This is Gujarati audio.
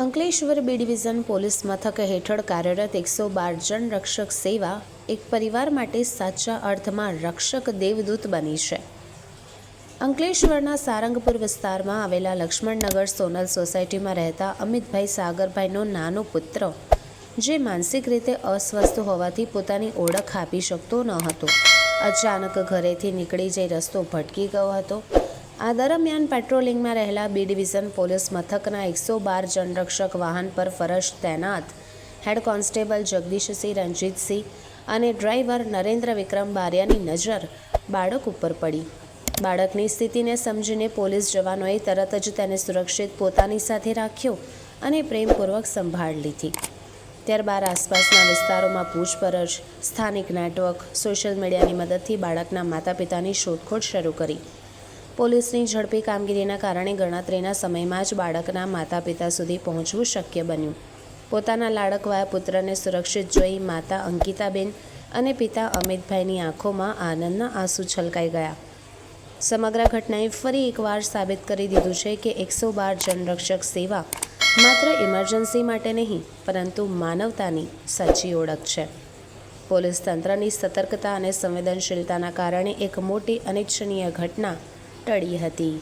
અંકલેશ્વર બી ડિવિઝન પોલીસ મથક હેઠળ કાર્યરત 112 જનરક્ષક સેવા એક પરિવાર માટે સાચા અર્થમાં રક્ષક દેવદૂત બની છે. અંકલેશ્વરના સારંગપુર વિસ્તારમાં આવેલા લક્ષ્મણનગર સોનલ સોસાયટીમાં રહેતા અમિતભાઈ સાગરભાઈનો નાનો પુત્ર, જે માનસિક રીતે અસ્વસ્થ હોવાથી પોતાની ઓળખ આપી શકતો ન હતો, અચાનક ઘરેથી નીકળી જઈ રસ્તો ભટકી ગયો હતો. આ દરમિયાન પેટ્રોલિંગમાં રહેલા બી ડિવિઝન પોલીસ મથકના 112 જનરક્ષક વાહન પર ફરજ તૈનાત હેડ કોન્સ્ટેબલ જગદીશસિંહ રણજીતસિંહ અને ડ્રાઈવર નરેન્દ્ર વિક્રમ બારિયાની નજર બાળક ઉપર પડી. બાળકની સ્થિતિને સમજીને પોલીસ જવાનોએ તરત જ તેને સુરક્ષિત પોતાની સાથે રાખ્યો અને પ્રેમપૂર્વક સંભાળ લીધી. ત્યારબાદ આસપાસના વિસ્તારોમાં પૂછપરછ, સ્થાનિક નેટવર્ક, સોશિયલ મીડિયાની મદદથી બાળકના માતા પિતાની શોધખોળ શરૂ કરી. પોલીસની ઝડપી કામગીરીના કારણે ગણતરીના સમયમાં જ બાળકના માતા પિતા સુધી પહોંચવું શક્ય બન્યું. પોતાના લાડકવાયા પુત્રને સુરક્ષિત જોઈ માતા અંકિતાબેન અને પિતા અમિતભાઈની આંખોમાં આનંદના આંસુ છલકાઈ ગયા. સમગ્ર ઘટનાએ ફરી એકવાર સાબિત કરી દીધું છે કે 112 જનરક્ષક સેવા માત્ર ઇમરજન્સી માટે નહીં, પરંતુ માનવતાની સાચી ઓળખ છે. પોલીસ તંત્રની સતર્કતા અને સંવેદનશીલતાના કારણે એક મોટી અનિચ્છનીય ઘટના ટળી હતી.